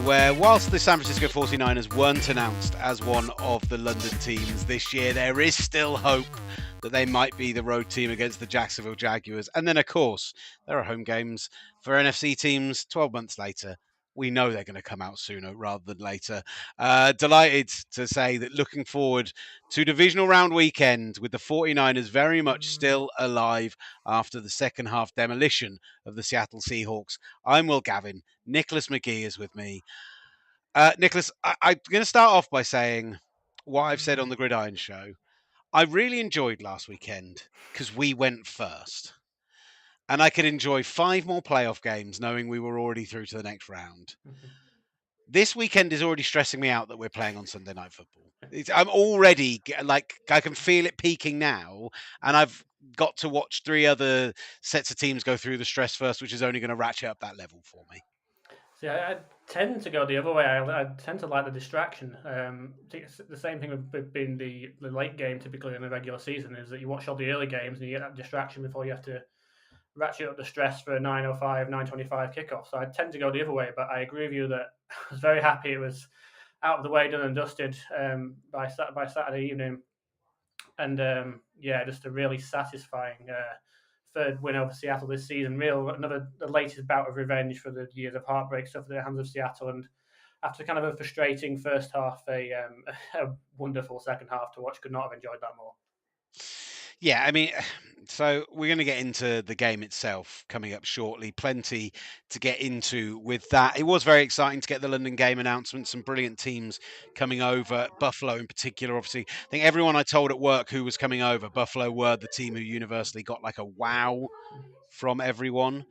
where whilst the San Francisco 49ers weren't announced as one of the London teams this year, there is still hope that they might be the road team against the Jacksonville Jaguars. And then, of course, there are home games for NFC teams 12 months later. We know they're going to come out sooner rather than later. Delighted to say that looking forward to divisional round weekend with the 49ers very much still alive after the second half demolition of the Seattle Seahawks. I'm Will Gavin. Nicholas McGee is with me. Nicholas, I'm going to start off by saying what I've said on the Gridiron Show. I really enjoyed last weekend because we went first. And I could enjoy 5 more playoff games knowing we were already through to the next round. This weekend is already stressing me out that we're playing on Sunday Night Football. I'm already, I can feel it peaking now. And I've got to watch 3 other sets of teams go through the stress first, which is only going to ratchet up that level for me. See, I tend to go the other way. I tend to like the distraction. It's the same thing with being the late game typically in a regular season is that you watch all the early games and you get that distraction before you have to ratchet up the stress for a 9:05, 9:25 kickoff. So I tend to go the other way, but I agree with you that I was very happy it was out of the way, done and dusted by Saturday evening. And just a really satisfying third win over Seattle this season. The latest bout of revenge for the years of heartbreak stuff at the hands of Seattle. And after kind of a frustrating first half, a wonderful second half to watch. Could not have enjoyed that more. Yeah, I mean, so we're going to get into the game itself coming up shortly. Plenty to get into with that. It was very exciting to get the London game announcement. Some brilliant teams coming over. Buffalo in particular, obviously. I think everyone I told at work who was coming over, Buffalo were the team who universally got like a wow from everyone.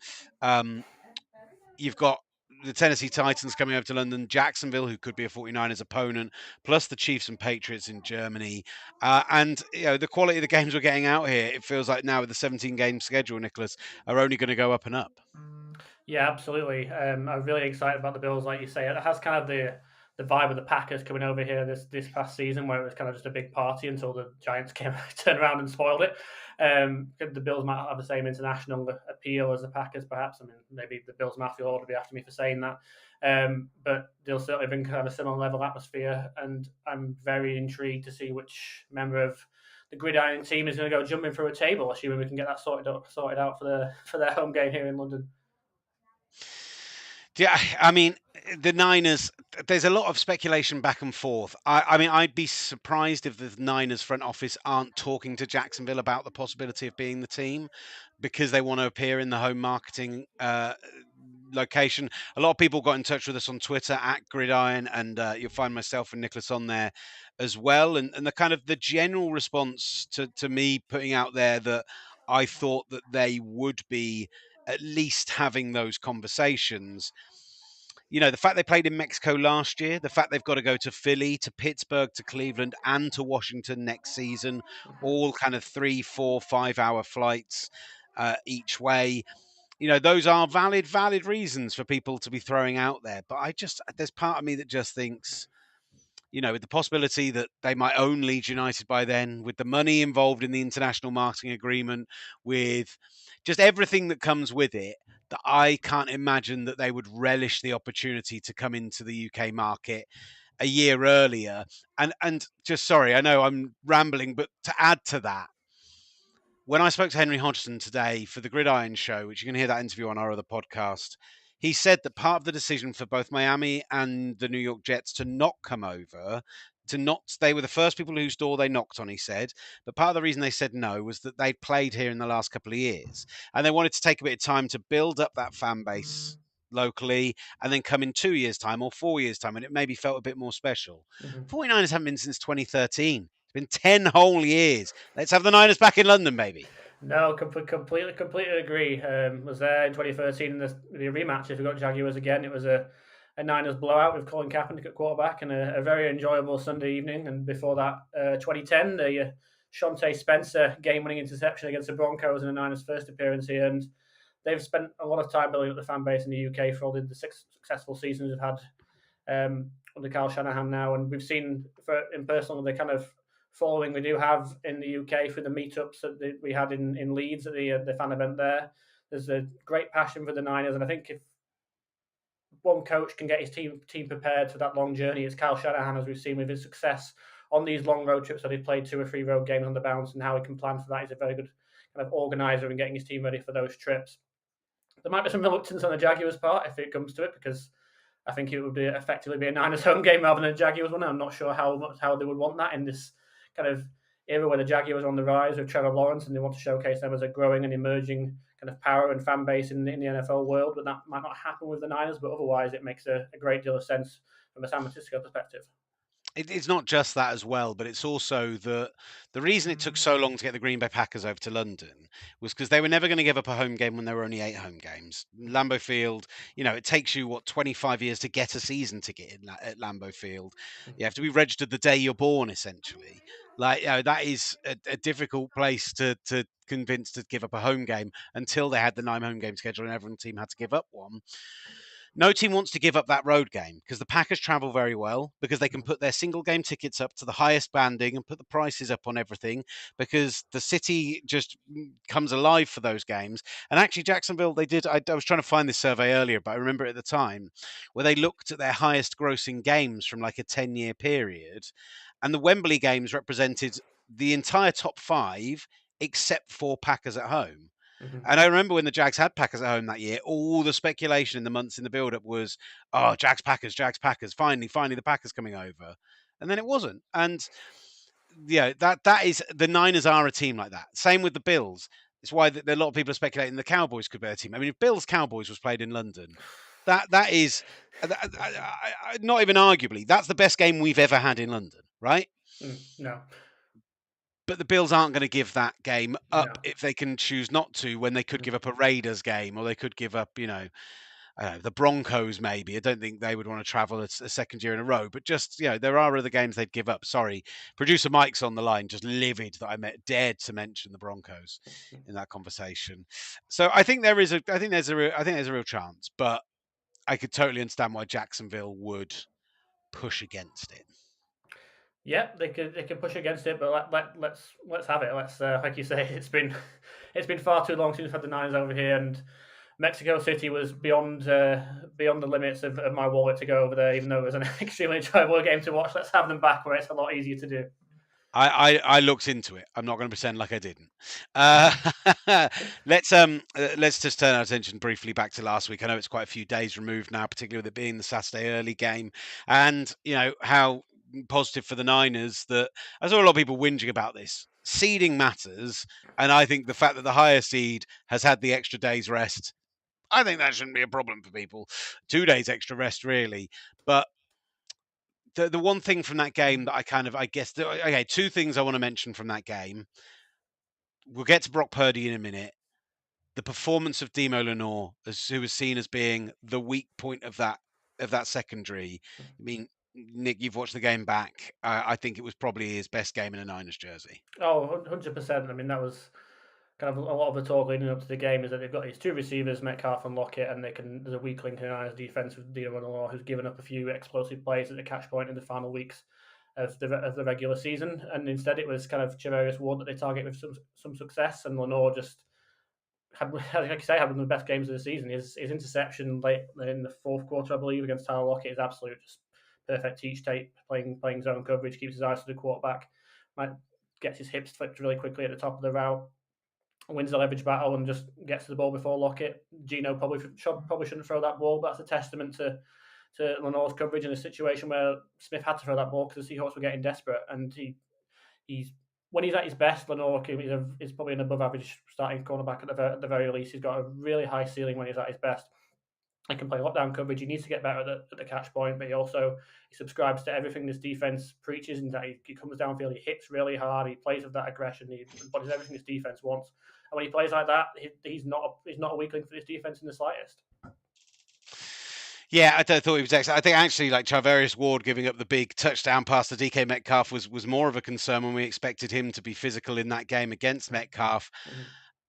You've got the Tennessee Titans coming over to London, Jacksonville, who could be a 49ers opponent, plus the Chiefs and Patriots in Germany. And, the quality of the games we're getting out here, it feels like now with the 17-game schedule, Nicholas, are only going to go up and up. Yeah, absolutely. I'm really excited about the Bills, like you say. It has kind of the vibe of the Packers coming over here this past season, where it was kind of just a big party until the Giants turned around and spoiled it. The Bills might have the same international appeal as the Packers, perhaps. I mean, maybe the Bills Mafia ought to be after me for saying that. But they'll certainly bring kind of a similar level atmosphere, and I'm very intrigued to see which member of the Gridiron team is going to go jumping through a table, assuming we can get that sorted out for their home game here in London. Yeah, I mean, the Niners, there's a lot of speculation back and forth. I mean, I'd be surprised if the Niners front office aren't talking to Jacksonville about the possibility of being the team because they want to appear in the home marketing location. A lot of people got in touch with us on Twitter at Gridiron, and you'll find myself and Nicholas on there as well. And the kind of the general response to me putting out there that I thought that they would be at least having those conversations. The fact they played in Mexico last year, the fact they've got to go to Philly, to Pittsburgh, to Cleveland, and to Washington next season, all kind of 3, 4, 5-hour flights each way. Those are valid reasons for people to be throwing out there. But there's part of me that just thinks, with the possibility that they might own Leeds United by then, with the money involved in the international marketing agreement, with just everything that comes with it, that I can't imagine that they would relish the opportunity to come into the UK market a year earlier. And just, sorry, I know I'm rambling, but to add to that, when I spoke to Henry Hodgson today for the Gridiron Show, which you can hear that interview on our other podcast, he said that part of the decision for both Miami and the New York Jets to not come over, they were the first people whose door they knocked on, he said. But part of the reason they said no was that they'd played here in the last couple of years. And they wanted to take a bit of time to build up that fan base locally and then come in 2 years' time or 4 years' time. And it maybe felt a bit more special. 49ers haven't been since 2013. It's been 10 whole years. Let's have the Niners back in London, baby. No, completely agree. Was there in 2013 in the rematch. If we got Jaguars again, it was a Niners blowout with Colin Kaepernick at quarterback and a very enjoyable Sunday evening. And before that, 2010, the Shante Spencer game-winning interception against the Broncos in the Niners' first appearance here. And they've spent a lot of time building up the fan base in the UK for all the 6 successful seasons we've had under Kyle Shanahan now. And we've seen in person the kind of following we do have in the UK for the meetups that we had in Leeds at the fan event there. There's a great passion for the Niners, and I think if one coach can get his team prepared for that long journey, it's Kyle Shanahan, as we've seen with his success on these long road trips that he's played 2 or 3 road games on the bounce, and how he can plan for that. He's a very good kind of organizer in getting his team ready for those trips. There might be some reluctance on the Jaguars' part if it comes to it, because I think it would be effectively be a Niners home game rather than a Jaguars one. I'm not sure how they would want that in this kind of era where the Jaguars are on the rise with Trevor Lawrence, and they want to showcase them as a growing and emerging kind of power and fan base in the NFL world. But that might not happen with the Niners. But otherwise, it makes a great deal of sense from a San Francisco perspective. It's not just that as well, but it's also the reason it took so long to get the Green Bay Packers over to London was because they were never going to give up a home game when there were only 8 home games. Lambeau Field, it takes you 25 years to get a season ticket at Lambeau Field. You have to be registered the day you're born, essentially. That is a difficult place to convince to give up a home game until they had the 9 home game schedule and every team had to give up one. No team wants to give up that road game because the Packers travel very well, because they can put their single game tickets up to the highest banding and put the prices up on everything, because the city just comes alive for those games. And actually, Jacksonville, they did. I was trying to find this survey earlier, but I remember at the time where they looked at their highest grossing games from like a 10-year period, and the Wembley games represented the entire top 5 except for Packers at home. And I remember when the Jags had Packers at home that year, all the speculation in the months in the build-up was, oh, Jags, Packers, finally the Packers coming over. And then it wasn't. And that is, the Niners are a team like that. Same with the Bills. It's why a lot of people are speculating the Cowboys could be a team. I mean, if Bills Cowboys was played in London, that is not even arguably, that's the best game we've ever had in London, right? No. But the Bills aren't going to give that game up No. if they can choose not to, when they could give up a Raiders game, or they could give up, the Broncos maybe. I don't think they would want to travel a second year in a row, but just, there are other games they'd give up. Sorry, producer Mike's on the line, just livid that I dared to mention the Broncos in that conversation. So I think there's a real chance, but I could totally understand why Jacksonville would push against it. Yeah, they could push against it, but let's have it. Let's like you say, it's been far too long since we've had the Niners over here, and Mexico City was beyond the limits of my wallet to go over there, even though it was an extremely enjoyable game to watch. Let's have them back where it's a lot easier to do. I looked into it. I'm not going to pretend like I didn't. Let's just turn our attention briefly back to last week. I know it's quite a few days removed now, particularly with it being the Saturday early game, and how positive for the Niners that I saw a lot of people whinging about this. Seeding matters, and I think the fact that the higher seed has had the extra day's rest, I think that shouldn't be a problem for people. 2 days extra rest, really, but the one thing from that game that I guess, okay, 2 things I want to mention from that game. We'll get to Brock Purdy in a minute. The performance of Demo Lenore, who was seen as being the weak point of that secondary. I mean, Nick, you've watched the game back. I think it was probably his best game in a Niners jersey. Oh, 100%. I mean, that was kind of a lot of the talk leading up to the game, is that they've got these 2 receivers, Metcalf and Lockett, and there's a weak link in the Niners defense with Dino Lenore, who's given up a few explosive plays at the catch point in the final weeks of the regular season, and instead it was kind of Javarius Ward that they target with some success, and Lenore just had, like I say, had one of the best games of the season. His interception late in the 4th quarter, I believe, against Tyler Lockett is absolute, just perfect teach tape, playing zone coverage, keeps his eyes to the quarterback, gets his hips flipped really quickly at the top of the route, wins the leverage battle, and just gets to the ball before Lockett. Gino probably shouldn't throw that ball, but that's a testament to Lenore's coverage in a situation where Smith had to throw that ball because the Seahawks were getting desperate. And he's when he's at his best, Lenore is probably an above average starting cornerback at the very least. He's got a really high ceiling when he's at his best. He can play lockdown coverage. He needs to get better at the catch point, but he subscribes to everything this defense preaches, and that he comes downfield, he hits really hard, he plays with that aggression, he embodies everything this defense wants. And when he plays like that, he's not a weakling for this defense in the slightest. Yeah, I thought he was excellent. I think actually, like, Charvarius Ward giving up the big touchdown pass to DK Metcalf was more of a concern when we expected him to be physical in that game against Metcalf.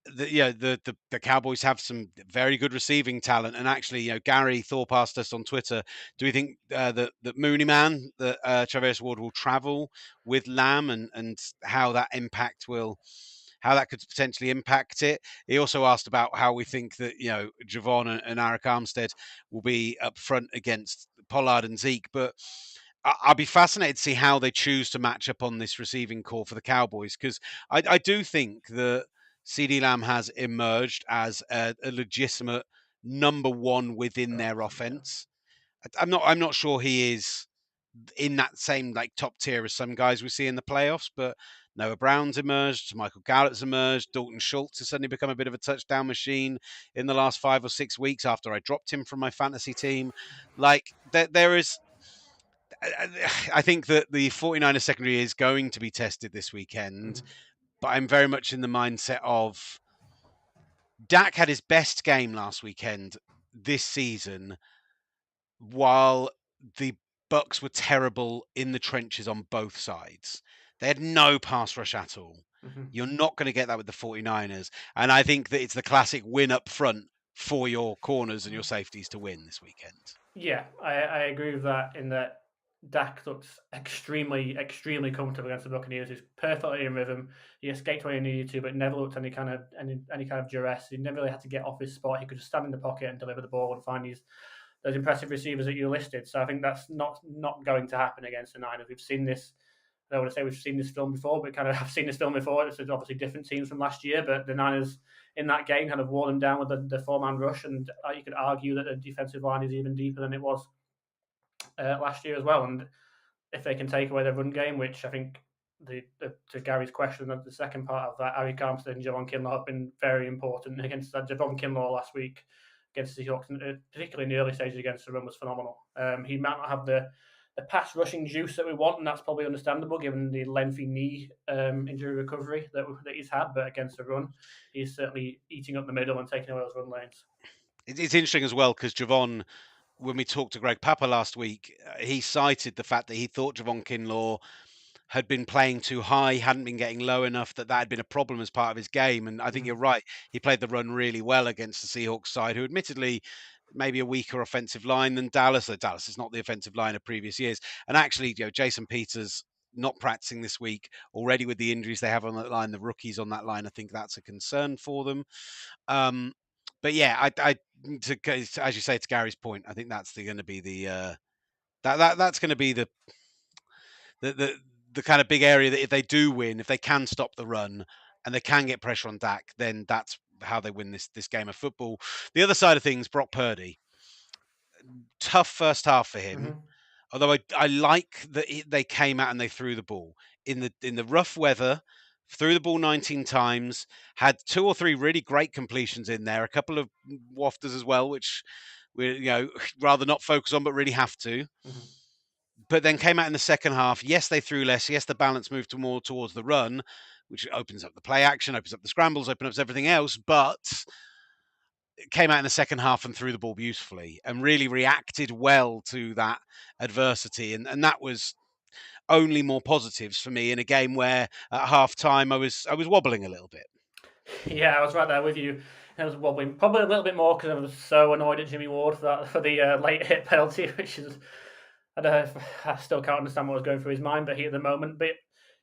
The Cowboys have some very good receiving talent, and actually, Gary Thorpe asked us on Twitter, do we think that Mooney Man, that Charvarius Ward will travel with Lamb, and how that impact will how that could potentially impact it. He also asked about how we think that Javon and Arik Armstead will be up front against Pollard and Zeke, but I'll be fascinated to see how they choose to match up on this receiving core for the Cowboys, because I do think that CeeDee Lamb has emerged as a legitimate number one within their offense. I'm not sure he is in that same top tier as some guys we see in the playoffs, but Noah Brown's emerged, Michael Gallup's emerged, Dalton Schultz has suddenly become a bit of a touchdown machine in the last 5 or 6 weeks after I dropped him from my fantasy team. There is, I think that the 49ers secondary is going to be tested this weekend, but I'm very much in the mindset of Dak had his best game last weekend this season, while the Bucks were terrible in the trenches on both sides. They had no pass rush at all. You're not going to get that with the 49ers. And I think that it's the classic win up front for your corners and your safeties to win this weekend. Yeah, I agree with that, in that Dak looks extremely, extremely comfortable against the Buccaneers. He's perfectly in rhythm. He escaped when he needed to, but never looked any kind of duress. He never really had to get off his spot. He could just stand in the pocket and deliver the ball and find those impressive receivers that you listed. So I think that's not going to happen against the Niners. We've seen this. I don't want to say we've seen this film before, but kind of have seen this film before. It's obviously different teams from last year, but the Niners in that game kind of wore them down with the four-man rush, and you could argue that the defensive line is even deeper than it was last year as well. And if they can take away their run game, which I think to Gary's question, the second part of that, Arik Armstead and Javon Kinlaw have been very important against that. Javon Kinlaw last week against the Seahawks, particularly in the early stages against the run, was phenomenal. He might not have the pass rushing juice that we want, and that's probably understandable given the lengthy knee injury recovery that he's had. But against the run, he's certainly eating up the middle and taking away those run lanes. It's interesting as well because Javon, when we talked to Greg Papa last week, he cited the fact that he thought Javon Kinlaw had been playing too high, hadn't been getting low enough, that had been a problem as part of his game. And I think you're right. He played the run really well against the Seahawks side, who admittedly maybe a weaker offensive line than Dallas. Though Dallas is not the offensive line of previous years. And actually, Jason Peters not practicing this week already with the injuries they have on that line, the rookies on that line, I think that's a concern for them. But yeah, as you say, to Gary's point, I think that's going to be that's going to be the kind of big area that if they do win, if they can stop the run and they can get pressure on Dak, then that's how they win this game of football. The other side of things, Brock Purdy, tough first half for him. Although I like that they came out and they threw the ball in the rough weather, threw the ball 19 times, had 2 or 3 really great completions in there, a couple of wafters as well, which we rather not focus on, but really have to. But then came out in the second half. Yes, they threw less. Yes, the balance moved more towards the run, which opens up the play action, opens up the scrambles, opens up everything else. But it came out in the second half and threw the ball beautifully and really reacted well to that adversity. And that was only more positives for me in a game where at half time I was wobbling a little bit. Yeah, I was right there with you. I was wobbling probably a little bit more because I was so annoyed at Jimmy Ward for the late hit penalty, which is, I still can't understand what was going through his mind, but he at the moment. But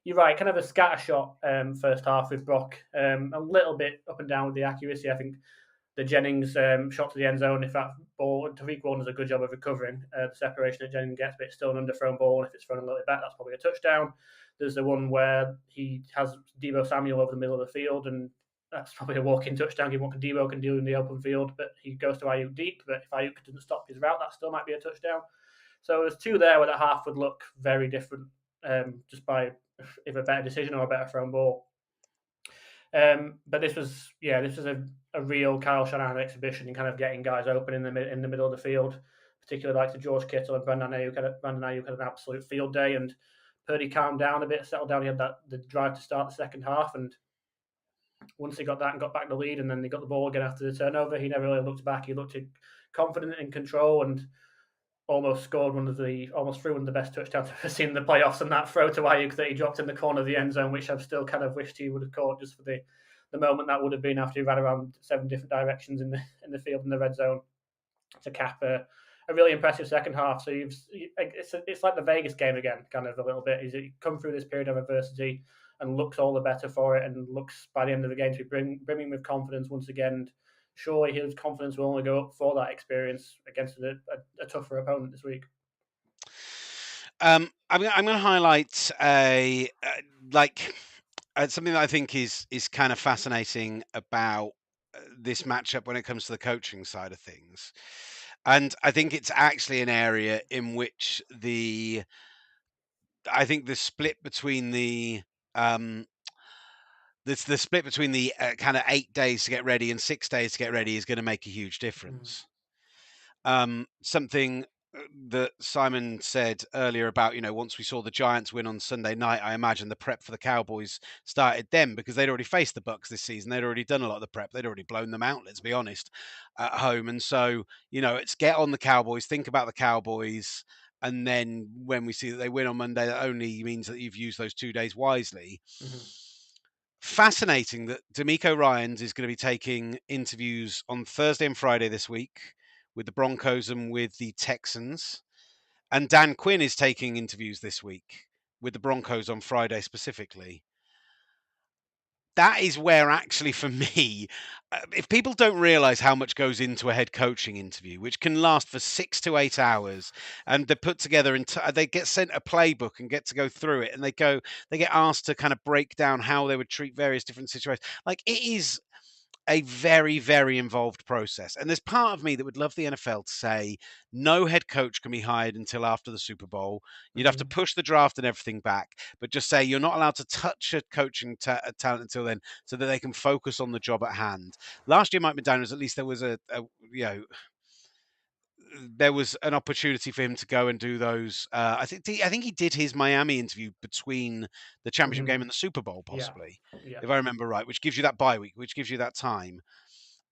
you're right, kind of a scattershot first half with Brock, a little bit up and down with the accuracy. I think the Jennings shot to the end zone, if that ball, Tariq Warren does a good job of recovering the separation that Jennings gets, but it's still an underthrown ball, and if it's thrown a little bit back, that's probably a touchdown. There's the one where he has Deebo Samuel over the middle of the field, and that's probably a walk-in touchdown given what Deebo can do in the open field, but he goes to Ayuk deep, but if Ayuk doesn't stop his route, that still might be a touchdown. So there's 2 there where the half would look very different just by if a better decision or a better thrown ball. But this was a real Kyle Shanahan exhibition in kind of getting guys open in the middle of the field, particularly like to George Kittle and Brandon Ayuk. Brandon Ayuk had an absolute field day, and Purdy calmed down a bit, settled down. He had the drive to start the second half, and once he got that and got back the lead, and then they got the ball again after the turnover, he never really looked back. He looked confident in control and almost scored almost threw one of the best touchdowns I've ever seen in the playoffs, and that throw to Ayuk that he dropped in the corner of the end zone, which I've still kind of wished he would have caught just for the moment that would have been after he ran around 7 different directions in the field in the red zone to cap a really impressive second half. So it's like the Vegas game again, kind of a little bit. He's come through this period of adversity, and looks all the better for it, and looks by the end of the game to be brimming with confidence once again. And surely his confidence will only go up for that experience against a tougher opponent this week. I'm going to highlight like something that I think is kind of fascinating about this matchup when it comes to the coaching side of things, and I think it's actually an area in which I think the split between um, the split between the kind of 8 days to get ready and 6 days to get ready is going to make a huge difference. Something that Simon said earlier about, once we saw the Giants win on Sunday night, I imagine the prep for the Cowboys started then because they'd already faced the Bucks this season. They'd already done a lot of the prep. They'd already blown them out, let's be honest, at home. And so, it's get on the Cowboys, think about the Cowboys. And then when we see that they win on Monday, that only means that you've used those 2 days wisely. Fascinating that D'Amico Ryans is going to be taking interviews on Thursday and Friday this week with the Broncos and with the Texans. And Dan Quinn is taking interviews this week with the Broncos on Friday specifically. That is where actually for me, if people don't realize how much goes into a head coaching interview, which can last for 6 to 8 hours, and they're put together and they get sent a playbook and get to go through it, and they get asked to kind of break down how they would treat various different situations. Like, it is a very, very involved process. And there's part of me that would love the NFL to say no head coach can be hired until after the Super Bowl. You'd have to push the draft and everything back, but just say you're not allowed to touch a coaching talent until then, so that they can focus on the job at hand. Last year, Mike McDaniels, at least there was there was an opportunity for him to go and do those. I think he did his Miami interview between the championship game and the Super Bowl, possibly, if I remember right, which gives you that bye week, which gives you that time.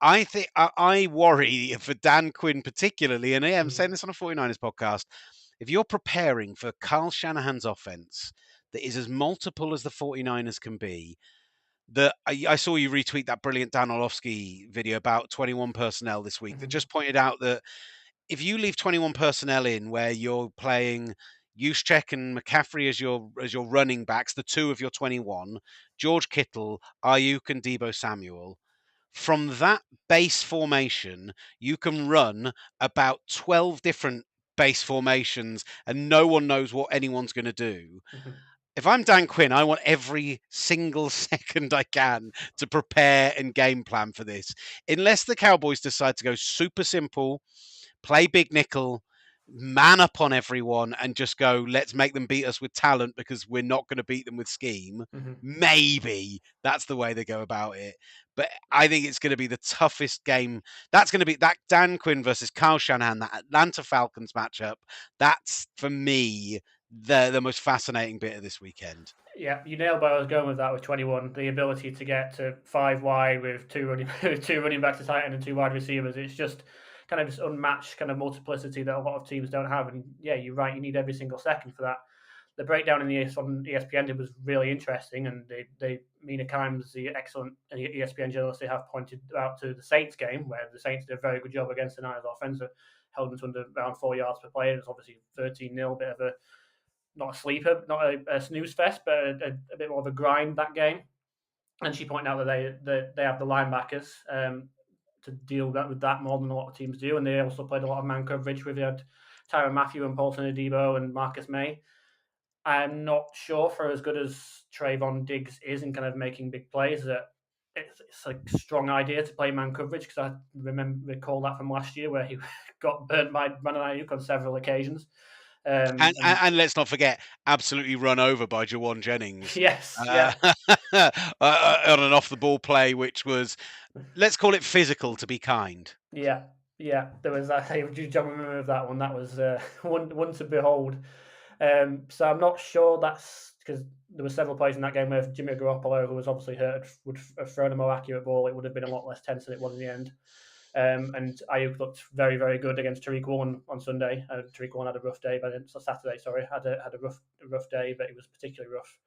I think I worry for Dan Quinn particularly, and I'm saying this on a 49ers podcast. If you're preparing for Kyle Shanahan's offense that is as multiple as the 49ers can be, that I saw you retweet that brilliant Dan Orlovsky video about 21 personnel this week that just pointed out that if you leave 21 personnel in where you're playing Juszczyk and McCaffrey as your running backs, the two of your 21, George Kittle, Ayuk, and Deebo Samuel, from that base formation, you can run about 12 different base formations and no one knows what anyone's going to do. If I'm Dan Quinn, I want every single second I can to prepare and game plan for this. Unless the Cowboys decide to go super simple, play big nickel, man up on everyone, and just go, let's make them beat us with talent because we're not going to beat them with scheme. Maybe that's the way they go about it. But I think it's going to be the toughest game. That's going to be that Dan Quinn versus Kyle Shanahan, that Atlanta Falcons matchup. That's, for me, the most fascinating bit of this weekend. Yeah, you nailed where I was going with that with 21. The ability to get to 5 wide with two running backs to tight end and 2 wide receivers. It's just kind of this unmatched kind of multiplicity that a lot of teams don't have. And yeah, you're right. You need every single second for that. The breakdown on ESPN was really interesting, and Mina Kimes, the excellent ESPN journalist, they have pointed out to the Saints game where the Saints did a very good job against the Niners offense, held them to under around 4 yards per play. It's obviously 13-0, bit of a not a sleeper, not a snooze fest, but a bit more of a grind that game. And she pointed out that they have the linebackers to deal with that more than a lot of teams do, and they also played a lot of man coverage with Tyrann Mathieu and Paulson Adebo and Marcus May. I'm not sure, for as good as Trayvon Diggs is in kind of making big plays, that it's a strong idea to play man coverage, because I recall that from last year where he got burnt by Brandon Ayuk on several occasions. And let's not forget, absolutely run over by Jawan Jennings. Yes, yeah. On an off-the-ball play, which was, let's call it physical to be kind. Yeah. There was that. I remember that one. That was one to behold. So I'm not sure that's because there were several plays in that game where Jimmy Garoppolo, who was obviously hurt, would have thrown a more accurate ball. It would have been a lot less tense than it was in the end. And Ayuk looked very, very good against Tariq Woolen on Sunday. Tariq Woolen had a rough day, but Saturday, sorry, had a rough day, but it was particularly rough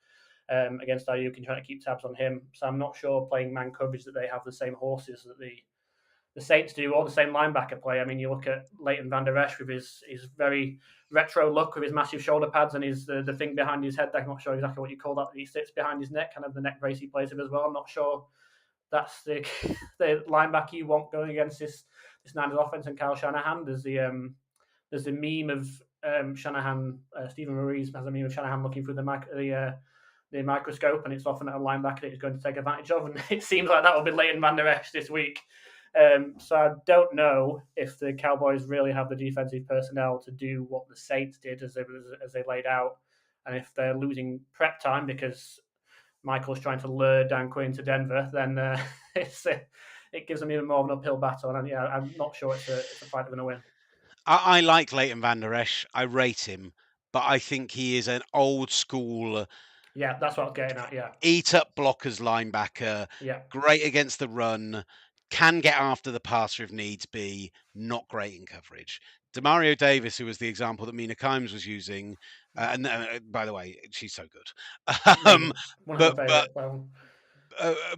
against Ayuk and trying to keep tabs on him. So I'm not sure playing man coverage that they have the same horses that the the Saints do all the same linebacker play. I mean, you look at Leighton Van Der Esch with his very retro look with his massive shoulder pads and his the thing behind his head. I'm not sure exactly what you call that. He sits behind his neck, kind of the neck brace he plays with as well. I'm not sure that's the the linebacker you want going against this Niners offense and Kyle Shanahan. There's the meme of Shanahan. Stephen Maurice has a meme of Shanahan looking through the microscope, and it's often at a linebacker that he's going to take advantage of. And it seems like that will be Leighton Van Der Esch this week. So I don't know if the Cowboys really have the defensive personnel to do what the Saints did as they laid out, and if they're losing prep time because Michael's trying to lure Dan Quinn to Denver, then it gives them even more of an uphill battle. And yeah, I'm not sure it's a fight they're going to win. I like Leighton Van Der Esch. I rate him, but I think he is an old school. Yeah, that's what I was getting at. Yeah, eat up blockers linebacker. yeah, Great against the run. Can get after the passer if needs be. Not great in coverage. Demario Davis, who was the example that Mina Kimes was using, and by the way, she's so good. One of but my but favorite.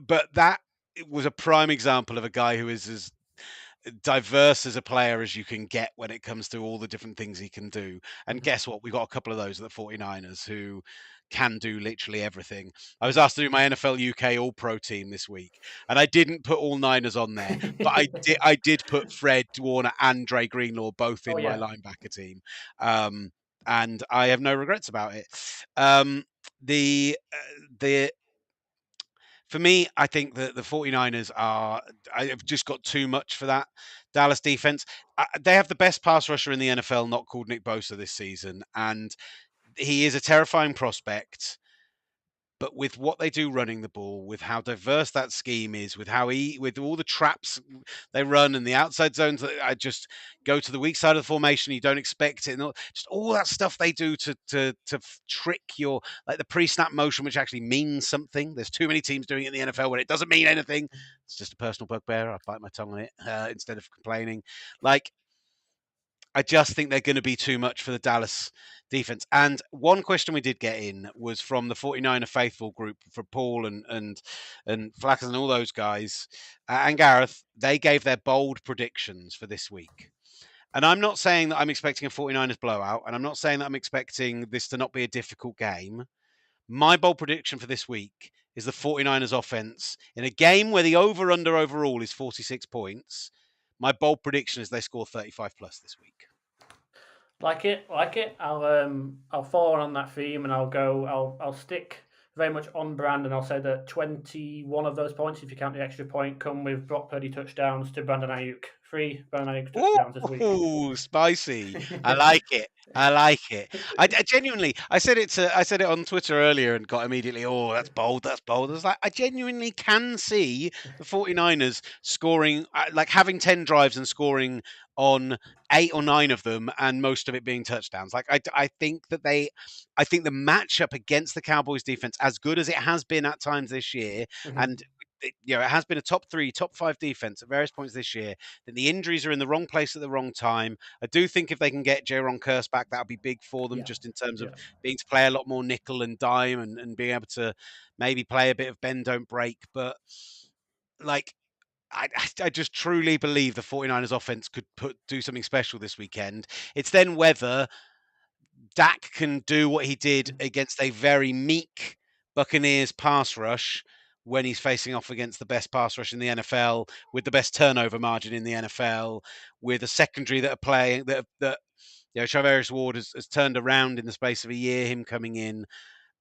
but that was a prime example of a guy who is as diverse as a player as you can get when it comes to all the different things he can do. And guess what? We got a couple of those at the 49ers who can do literally everything. I was asked to do my NFL UK All Pro team this week, and I didn't put all Niners on there, but I did put Fred Warner and Dre Greenlaw both in my linebacker team, and I have no regrets about it. The for me, I think that the 49ers have just got too much for that Dallas defense. They have the best pass rusher in the NFL, not called Nick Bosa this season, and he is a terrifying prospect. But with what they do running the ball, with how diverse that scheme is, with all the traps they run and the outside zones that I just go to the weak side of the formation, you don't expect it, and just all that stuff they do to trick your like the pre-snap motion, which actually means something. There's too many teams doing it in the NFL when it doesn't mean anything. It's just a personal bugbear. I bite my tongue on it instead of complaining. Like I just think they're going to be too much for the Dallas defense. And one question we did get in was from the 49er faithful group for Paul and Flackers and all those guys and Gareth. They gave their bold predictions for this week. And I'm not saying that I'm expecting a 49ers blowout, and I'm not saying that I'm expecting this to not be a difficult game. My bold prediction for this week is the 49ers offense in a game where the over-under overall is 46 points. My bold prediction is they score 35 plus this week. Like it. I'll follow on that theme, and I'll stick very much on brand, and I'll say that 21 of those points, if you count the extra point, come with Brock Purdy touchdowns to Brandon Ayuk. 3 Brandon Ayuk touchdowns this week. Ooh, spicy! I like it. I like it. I genuinely, I said it on Twitter earlier and got immediately, oh, that's bold, that's bold. I was like, I genuinely can see the 49ers scoring, like having 10 drives and scoring on 8 or 9 of them, and most of it being touchdowns. Like I think the matchup against the Cowboys defense, as good as it has been at times this year, and it has been a top 3, top 5 defense at various points this year. That the injuries are in the wrong place at the wrong time. I do think if they can get Jaron Kearse back, that'll be big for them, just in terms of being able to play a lot more nickel and dime and being able to maybe play a bit of bend don't break. But like I just truly believe the 49ers offense could do something special this weekend. It's then whether Dak can do what he did against a very meek Buccaneers pass rush when he's facing off against the best pass rush in the NFL, with the best turnover margin in the NFL, with a secondary that are playing that Charvarius Ward has turned around in the space of a year, him coming in.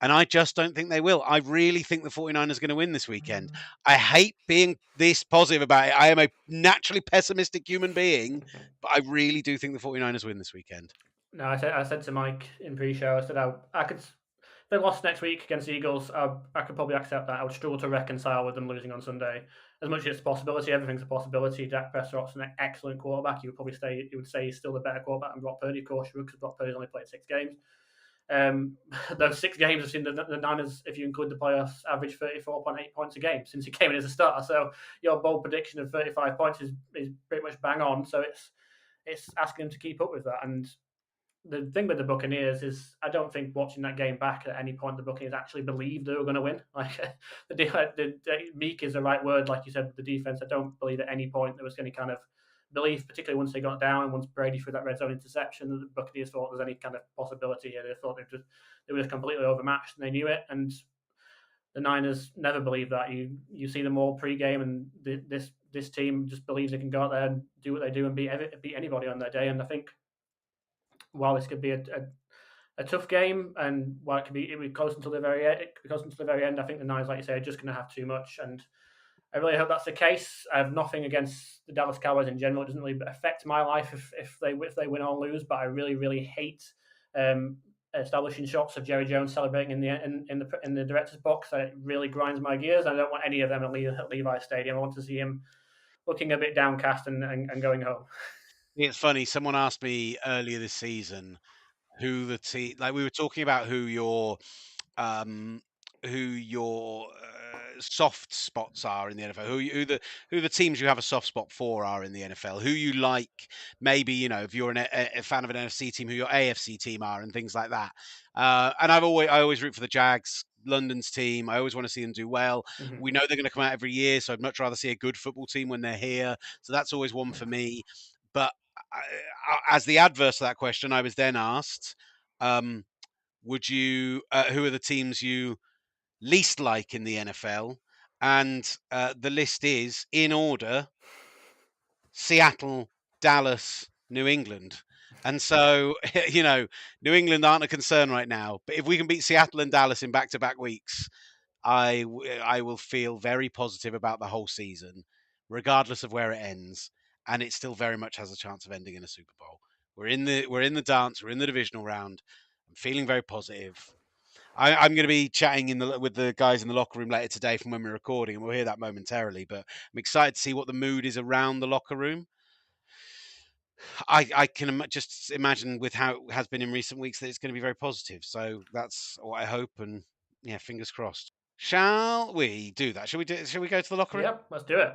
And I just don't think they will. I really think the 49ers are going to win this weekend. I hate being this positive about it. I am a naturally pessimistic human being, but I really do think the 49ers win this weekend. No, I said to Mike in pre-show, I said I could. If they lost next week against the Eagles, I could probably accept that. I would struggle to reconcile with them losing on Sunday. As much as it's a possibility, everything's a possibility. Dak Prescott's an excellent quarterback. You would say he's still the better quarterback than Brock Purdy, of course, because Brock Purdy's only played 6 games. Those 6 games have seen the Niners, if you include the playoffs, average 34.8 points a game since he came in as a starter. So your bold prediction of 35 points is pretty much bang on. So it's asking him to keep up with that. And the thing with the Buccaneers is I don't think watching that game back at any point the Buccaneers actually believed they were going to win. Like the meek is the right word, like you said, with the defense. I don't believe at any point there was any kind of belief, particularly once they got down, once Brady threw that red zone interception, the Buccaneers thought there was any kind of possibility here. They thought they were just completely overmatched, and they knew it. And the Niners never believe that. You see them all pre-game, and this team just believes they can go out there and do what they do and beat anybody on their day. And I think while this could be a tough game, and while it be close until the very end, I think the Niners, like you say, are just going to have too much. And I really hope that's the case. I have nothing against the Dallas Cowboys in general. It doesn't really affect my life if they win or lose. But I really hate establishing shots of Jerry Jones celebrating in the director's box. It really grinds my gears. I don't want any of them at Levi Stadium. I want to see him looking a bit downcast and going home. It's funny. Someone asked me earlier this season who the team, like we were talking about who your soft spots are in the NFL, who the teams you have a soft spot for are in the NFL, who you like, maybe if you're a fan of an NFC team, who your AFC team are, and things like that. And I always root for the Jags, London's team. I always want to see them do well. Mm-hmm. We know they're going to come out every year, so I'd much rather see a good football team when they're here. So that's always one for me. But as the adverse to that question, I was then asked, would you? Who are the teams you least like in the NFL? And the list is in order: Seattle, Dallas, New England. And so, New England aren't a concern right now. But if we can beat Seattle and Dallas in back-to-back weeks, I will feel very positive about the whole season, regardless of where it ends. And it still very much has a chance of ending in a Super Bowl. We're in the dance. We're in the divisional round. I'm feeling very positive. I'm going to be chatting with the guys in the locker room later today from when we're recording, and we'll hear that momentarily. But I'm excited to see what the mood is around the locker room. I can just imagine with how it has been in recent weeks that it's going to be very positive. So that's what I hope, and yeah, fingers crossed. Shall we do that? Shall we go to the locker room? Yep, let's do it.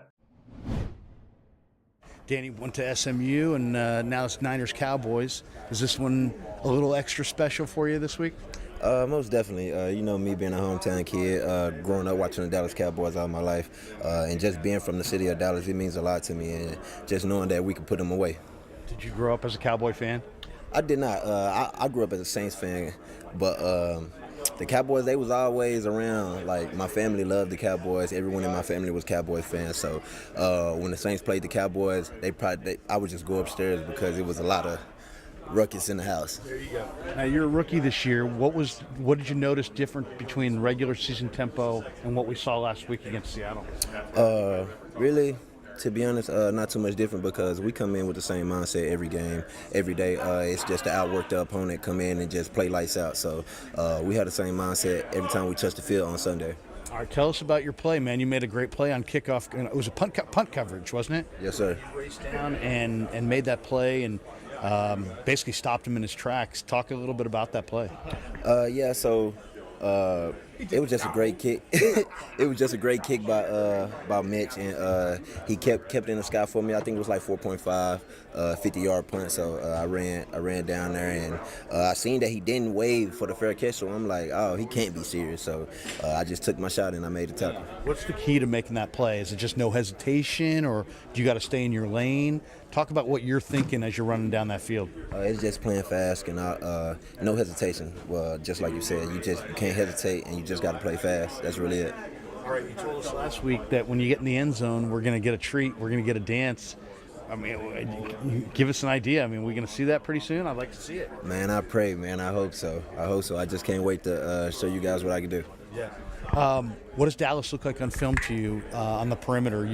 Danny went to SMU, and now it's Niners Cowboys. Is this one a little extra special for you this week? Most definitely. Me being a hometown kid, growing up watching the Dallas Cowboys all my life, and just being from the city of Dallas, it means a lot to me. And just knowing that we could put them away. Did you grow up as a Cowboy fan? I did not. I grew up as a Saints fan, but the Cowboys, they was always around. Like, my family loved the Cowboys. Everyone in my family was Cowboys fans. So when the Saints played the Cowboys, I would just go upstairs because it was a lot of ruckus in the house. There you go. Now, you're a rookie this year. What did you notice different between regular season tempo and what we saw last week against Seattle? Really, to be honest, not too much different because we come in with the same mindset every game, every day. It's just to outwork the opponent, come in and just play lights out. So we had the same mindset every time we touched the field on Sunday. All right, tell us about your play, man. You made a great play on kickoff. It was a punt coverage, wasn't it? Yes, sir. You raced down and made that play and basically stopped him in his tracks. Talk a little bit about that play. So it was just a great kick. It was just a great kick by Mitch, and he kept in the sky for me. I think it was like 4.5, 50-yard punt. So I ran down there, and I seen that he didn't wave for the fair catch. So I'm like, oh, he can't be serious. So I just took my shot and I made the tackle. What's the key to making that play? Is it just no hesitation, or do you got to stay in your lane? Talk about what you're thinking as you're running down that field. It's just playing fast and no hesitation. Well, just like you said, you can't hesitate and you just got to play fast. That's really it. All right, you told us last week that when you get in the end zone, we're going to get a treat. We're going to get a dance. I mean, give us an idea. I mean, we're going to see that pretty soon. I'd like to see it. Man, I pray, man. I hope so. I just can't wait to show you guys what I can do. Yeah. What does Dallas look like on film to you on the perimeter?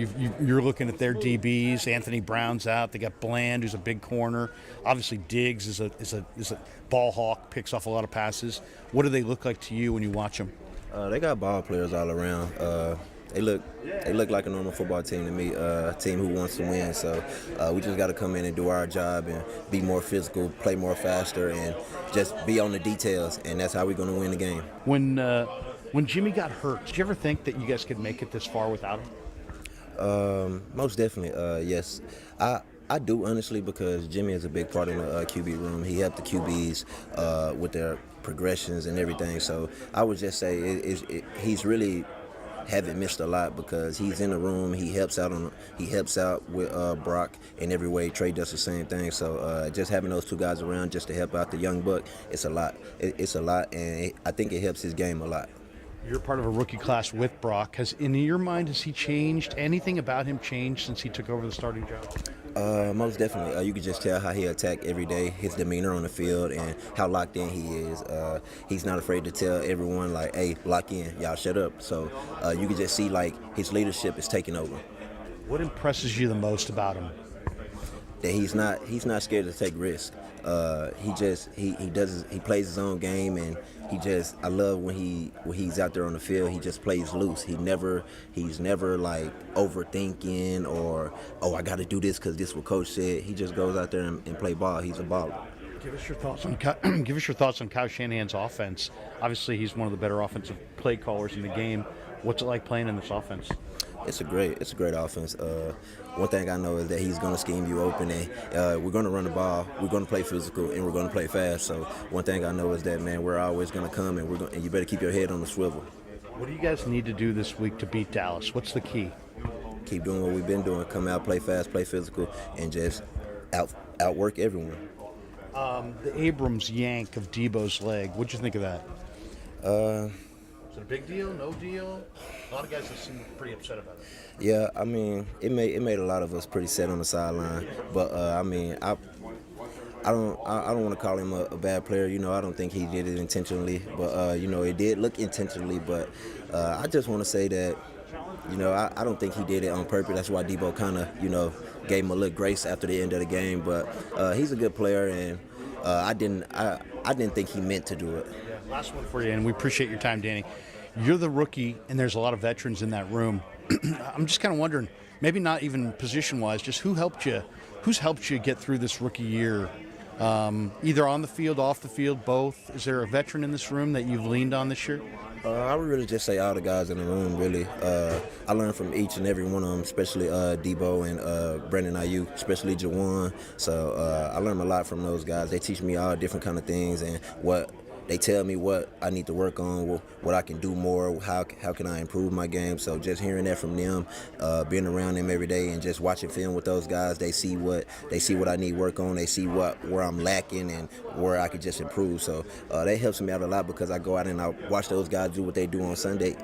You're looking at their DBs. Anthony Brown's out. They got Bland, who's a big corner. Obviously, Diggs is a ball hawk, picks off a lot of passes. What do they look like to you when you watch them? They got ball players all around. They look like a normal football team to me, a team who wants to win. So we just got to come in and do our job and be more physical, play more faster, and just be on the details. And that's how we're going to win the game. When Jimmy got hurt, did you ever think that you guys could make it this far without him? Most definitely, yes. I do, honestly, because Jimmy is a big part in the QB room. He helped the QBs with their progressions and everything. So I would just say he's really haven't missed a lot because he's in the room. He helps out with Brock in every way. Trey does the same thing. So just having those two guys around just to help out the young buck, it's a lot. It's a lot, and I think it helps his game a lot. You're part of a rookie class with Brock. In your mind, has he changed? Anything about him changed since he took over the starting job? Most definitely. You can just tell how he attacked every day, his demeanor on the field, and how locked in he is. He's not afraid to tell everyone, like, hey, lock in, y'all shut up. So you can just see, like, his leadership is taking over. What impresses you the most about him? That he's not scared to take risks. He plays his own game, and I love when he's out there on the field. He just plays loose. He's never like overthinking or, oh, I got to do this because this is what coach said. He just goes out there and play ball. He's a baller. Give us your thoughts on Kyle Shanahan's offense. Obviously, he's one of the better offensive play callers in the game. What's it like playing in this offense? It's a great offense. One thing I know is that he's going to scheme you open, and we're going to run the ball, we're going to play physical, and we're going to play fast. So one thing I know is that, man, we're always going to come, and you better keep your head on the swivel. What do you guys need to do this week to beat Dallas? What's the key? Keep doing what we've been doing. Come out, play fast, play physical, and just outwork everyone. The Abrams yank of Debo's leg, what'd you think of that? Is it a big deal? No deal? A lot of guys have seemed pretty upset about it. Yeah, I mean, it made a lot of us pretty set on the sideline. But I mean, I don't want to call him a bad player. You know, I don't think he did it intentionally. But you know, it did look intentionally. But I just want to say that, you know, I don't think he did it on purpose. That's why Debo kind of, you know, gave him a little grace after the end of the game. But he's a good player, and I didn't think he meant to do it. Last one for you, and we appreciate your time, Danny. You're the rookie, and there's a lot of veterans in that room. I'm just kind of wondering, maybe not even position-wise, just who's helped you get through this rookie year, either on the field, off the field, both? Is there a veteran in this room that you've leaned on this year? I would really just say all the guys in the room, really. I learned from each and every one of them, especially Debo and Brandon Ayuk, especially Jawan. So I learned a lot from those guys. They teach me all different kind of things, and they tell me what I need to work on, what I can do more, how can I improve my game. So just hearing that from them, being around them every day and just watching film with those guys, they see what I need work on. They see where I'm lacking and where I could just improve. So that helps me out a lot because I go out and I watch those guys do what they do on Sunday,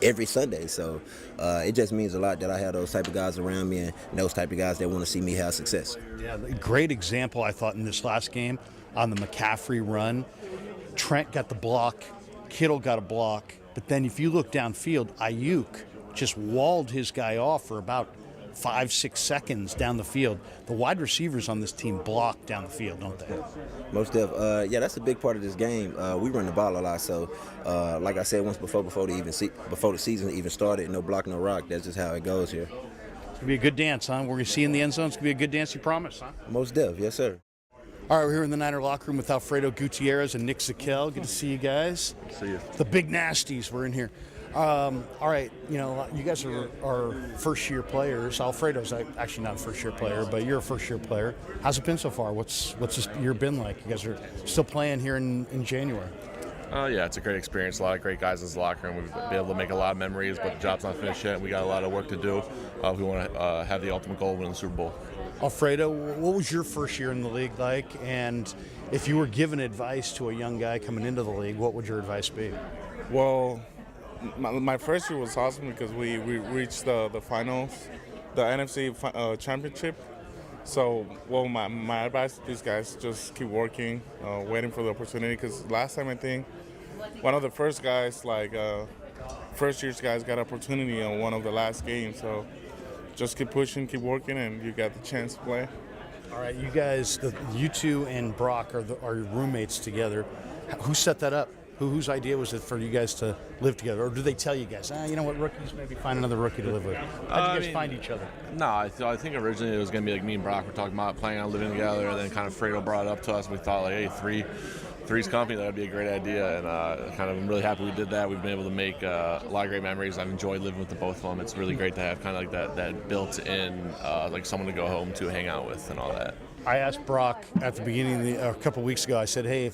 every Sunday. So it just means a lot that I have those type of guys around me and those type of guys that want to see me have success. Yeah, great example, I thought, in this last game on the McCaffrey run. Trent got the block, Kittle got a block, but then if you look downfield, Ayuk just walled his guy off for about 5-6 seconds down the field. The wide receivers on this team block down the field, don't they? Most of, yeah, that's a big part of this game. We run the ball a lot, so like I said once before the season even started, no block, no rock. That's just how it goes here. It's gonna be a good dance, huh? We're gonna see you in the end zone. It's gonna be a good dance, you promise, huh? Most def, yes, sir. All right, we're here in the Niner locker room with Alfredo Gutierrez and Nick Zakel. Good to see you guys. See you. The big nasties, we're in here. All right, you know, you guys are first-year players. Alfredo's actually not a first-year player, but you're a first-year player. How's it been so far? What's this year been like? You guys are still playing here in January. Yeah, it's a great experience. A lot of great guys in this locker room. We've been able to make a lot of memories, but the job's not finished yet. We got a lot of work to do. We want to have the ultimate goal of winning the Super Bowl. Alfredo, what was your first year in the league like? And if you were given advice to a young guy coming into the league, what would your advice be? Well, my first year was awesome because we reached the finals, the NFC championship. So, well, my advice to these guys, just keep working, waiting for the opportunity. Because last time, I think, one of the first guys, first year's guys got opportunity on one of the last games. So just keep pushing, keep working, and you got the chance to play. All right, you guys, you two and Brock are roommates together. Who set that up? Whose idea was it for you guys to live together? Or do they tell you guys, you know what, rookies, maybe find another rookie to live with? How'd you guys find each other? No, I think originally it was going to be like me and Brock were talking about planning on living together, and then kind of Fredo brought it up to us, and we thought, like, hey, Three's Company, that would be a great idea, and I'm really happy we did that. We've been able to make a lot of great memories. I've enjoyed living with the both of them. It's really great to have kind of like that built-in, like someone to go home to, hang out with, and all that. I asked Brock at the beginning a couple of weeks ago. I said, "Hey,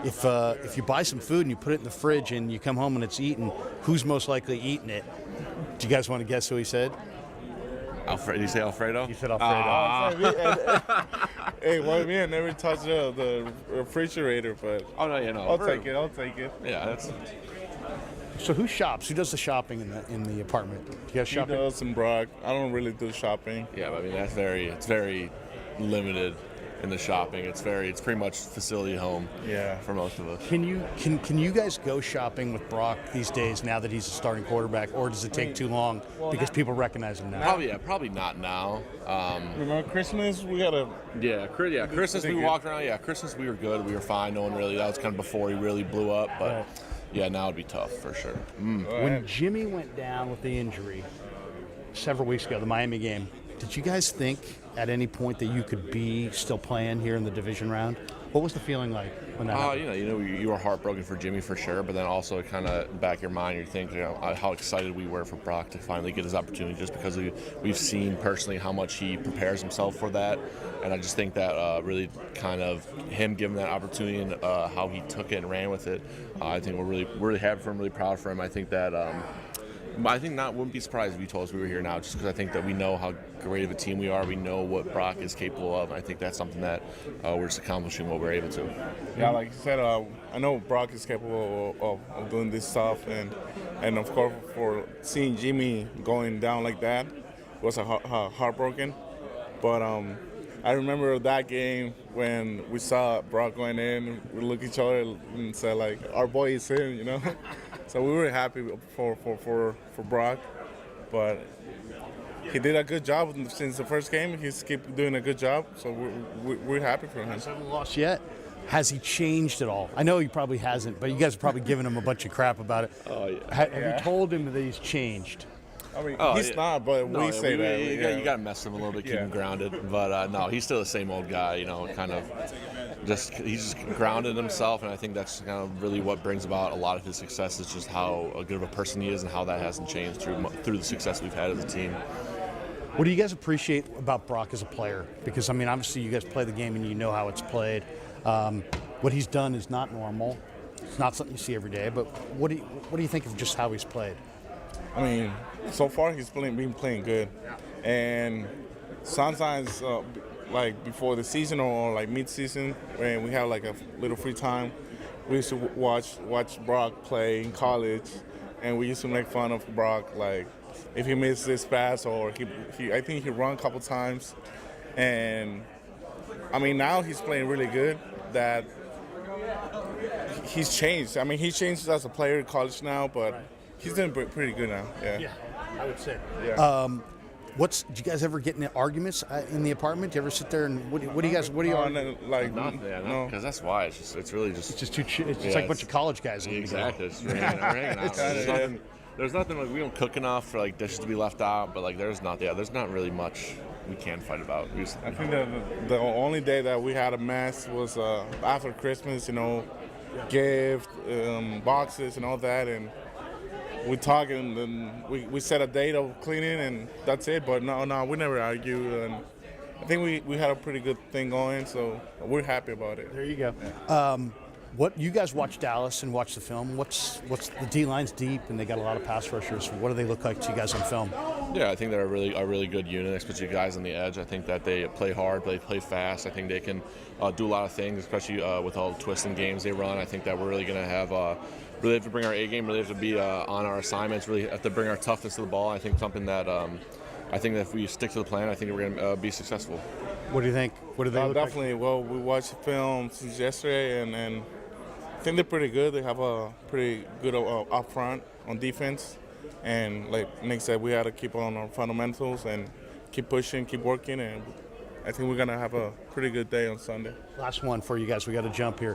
if you buy some food and you put it in the fridge and you come home and it's eaten, who's most likely eating it?" Do you guys want to guess who he said? Did you say Alfredo? He said Alfredo. Hey, well, me, I never touched the refrigerator, but Oh no, I'll take it. Yeah, that's. So who shops? Who does the shopping in the apartment? Do you guys He shopping? does and Brock. I don't really do shopping. Yeah, but I mean it's very limited in the shopping. It's pretty much facility home. Yeah. For most of us. Can you guys go shopping with Brock these days now that he's a starting quarterback, or does it take too long because people recognize him now? Probably not now. Remember Christmas? We got a Christmas we walked around. Yeah, Christmas we were good. We were fine. No one really. That was kind of before he really blew up. But Right. yeah, now it'd be tough for sure. When Jimmy went down with the injury several weeks ago, the Miami game, did you guys think at any point that you could be still playing here in the division round? What was the feeling like when that happened? You were heartbroken for Jimmy for sure, but then also kind of back of your mind, you think how excited we were for Brock to finally get his opportunity, just because we've seen personally how much he prepares himself for that, and I just think that really kind of him giving that opportunity and how he took it and ran with it, I think we're really happy for him, really proud for him. I think that. Wouldn't be surprised if you told us we were here now, just because I think that we know how great of a team we are. We know what Brock is capable of, and I think that's something that we're just accomplishing what we're able to. Yeah, like you said, I know Brock is capable of doing this stuff, and of course for seeing Jimmy going down like that was heartbroken. But I remember that game when we saw Brock going in, we looked at each other and said like, our boy is in, you know. So we were happy for Brock, but he did a good job since the first game. He's keep doing a good job, so we're happy for him. Hasn't lost yet. Has he changed at all? I know he probably hasn't, but you guys are probably giving him a bunch of crap about it. Oh yeah. Have you told him that he's changed? I mean, he's not, but we say that. You got to mess him a little bit, keep him grounded. But no, he's still the same old guy. Kind of. He's just grounded himself, and I think that's kind of really what brings about a lot of his success, is just how good of a person he is and how that hasn't changed through the success we've had as a team. What do you guys appreciate about Brock as a player? Because, I mean, obviously you guys play the game and you know how it's played. What he's done is not normal. It's not something you see every day, but what do you think of just how he's played? I mean, so far he's been playing good, and sometimes like before the season or like mid-season when we have like a little free time, we used to watch Brock play in college, and we used to make fun of Brock, like if he missed this pass or I think he run a couple times, and I mean now he's playing really good. That he's changed. I mean he changed as a player in college now, but he's doing pretty good now. Yeah, I would say. Yeah. Do you guys ever get into arguments in the apartment? Do you ever sit there and what do you argue? Like No, because that's why it's really just. It's just it's just like a bunch of college guys. Exactly. It's hanging out. There's nothing like we don't cook enough for like dishes to be left out, but like there's not really much we can fight about. I think the only day that we had a mess was after Christmas, gift boxes and all that, and we talk and then we set a date of cleaning and that's it. But no, we never argue, and I think we had a pretty good thing going, so we're happy about it. There you go. What you guys watch Dallas and watch the film? What's the D line's deep and they got a lot of pass rushers. What do they look like to you guys on film? Yeah, I think they're a really good unit, especially guys on the edge. I think that they play hard, they play fast. I think they can do a lot of things, especially with all the twisting games they run. I think that we're really going to really have to bring our A game, really have to be on our assignments, really have to bring our toughness to the ball. I think something that I think that if we stick to the plan, I think we're going to be successful. What do you think? What do they look definitely like? Well, we watched the film since yesterday, and I think they're pretty good. They have a pretty good up front on defense. And like Nick said, we had to keep on our fundamentals and keep pushing, keep working, and I think we're going to have a pretty good day on Sunday. Last one for you guys. We got to jump here.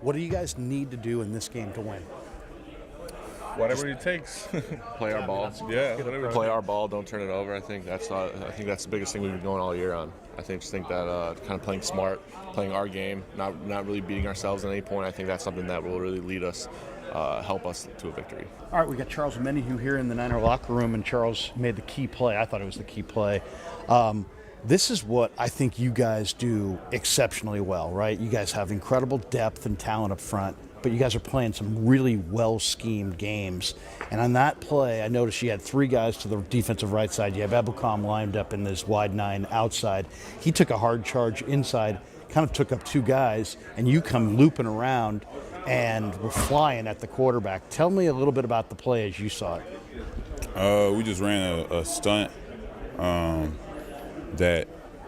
What do you guys need to do in this game to win? Whatever it takes. Play our ball. Yeah. Play our ball. Don't turn it over. I think that's the biggest thing we've been going all year on. I think that kind of playing smart, playing our game, not really beating ourselves at any point. I think that's something that will really lead us, help us to a victory. All right, we got Charles Menahue here in the Niner locker room, and Charles made the key play. I thought it was the key play. This is what I think you guys do exceptionally well, right? You guys have incredible depth and talent up front, but you guys are playing some really well-schemed games. And on that play, I noticed you had 3 guys to the defensive right side. You have Ebukam lined up in this wide 9 outside. He took a hard charge inside, kind of took up 2 guys, and you come looping around and were flying at the quarterback. Tell me a little bit about the play as you saw it. We just ran a stunt that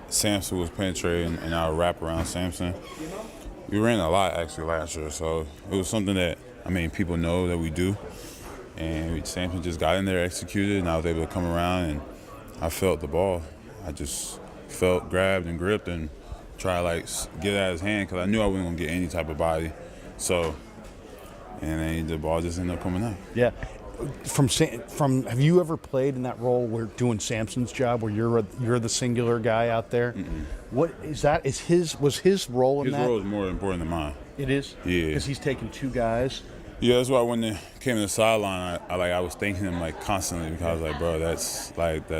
Samson was penetrating, and our wrap around Samson. We ran a lot actually last year, so it was something that people know that we do. And Samson just got in there, executed, and I was able to come around, and I felt the ball. I just felt grabbed and gripped and try to get it out of his hand because I knew I wasn't gonna get any type of body. So, and then the ball just ended up coming out. Yeah. From have you ever played in that role where doing Samson's job where you're the singular guy out there? Mm-mm. What is that? Was his role in that? His role is more important than mine. It is? Yeah. Because he's taking 2 guys. Yeah, that's why when they came to the sideline, I was thanking him constantly because I was like, bro, that's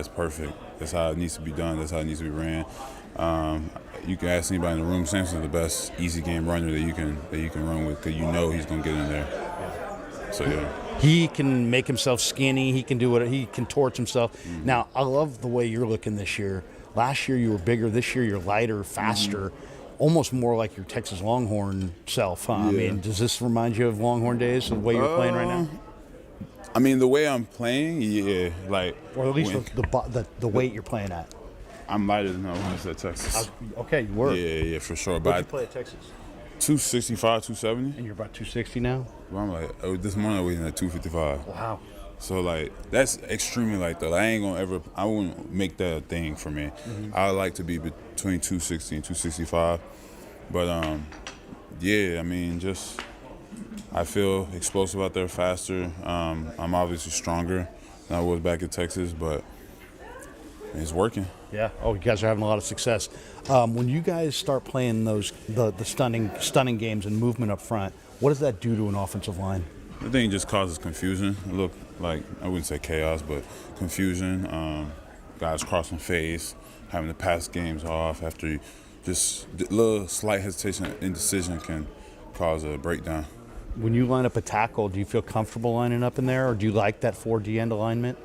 perfect. That's how it needs to be done. That's how it needs to be ran. You can ask anybody in the room. Samson's the best easy game runner that you can run with because you know he's gonna get in there. So yeah. He can make himself skinny. He can do what he contorts himself. Mm-hmm. Now, I love the way you're looking this year. Last year you were bigger. This year you're lighter, faster, almost more like your Texas Longhorn self. Huh? Yeah. Does this remind you of Longhorn days, the way you're playing right now? The way I'm playing, yeah, or at least the weight you're playing at. I'm lighter than I was at Texas. Okay, you were. Yeah, for sure. What did you play at Texas? 265, 270. And you're about 260 now? Well, I'm this morning I weighed in at 255. Wow. So that's extremely light though. I wouldn't make that a thing for me. Mm-hmm. I like to be between 260 and 265. But I feel explosive out there, faster. I'm obviously stronger than I was back at Texas, but it's working. Yeah. Oh, you guys are having a lot of success. When you guys start playing the stunning games and movement up front, what does that do to an offensive line? I think it just causes confusion. Look, I wouldn't say chaos, but confusion. Guys crossing face, having to pass games off after just a little slight hesitation, indecision can cause a breakdown. When you line up a tackle, do you feel comfortable lining up in there, or do you like that 4D end alignment?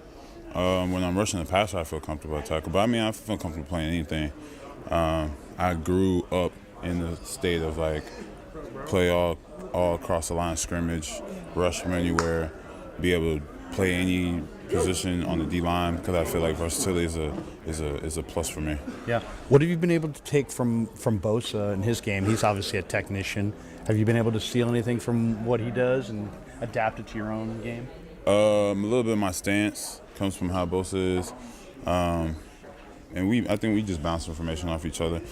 When I'm rushing the passer, I feel comfortable at tackle. But I feel comfortable playing anything. I grew up in the state of play all across the line of scrimmage, rush from anywhere, be able to play any position on the D line because I feel like versatility is a plus for me. Yeah. What have you been able to take from Bosa in his game? He's obviously a technician. Have you been able to steal anything from what he does and adapt it to your own game? A little bit of my stance comes from how Bosa is. And I think we just bounce information off each other.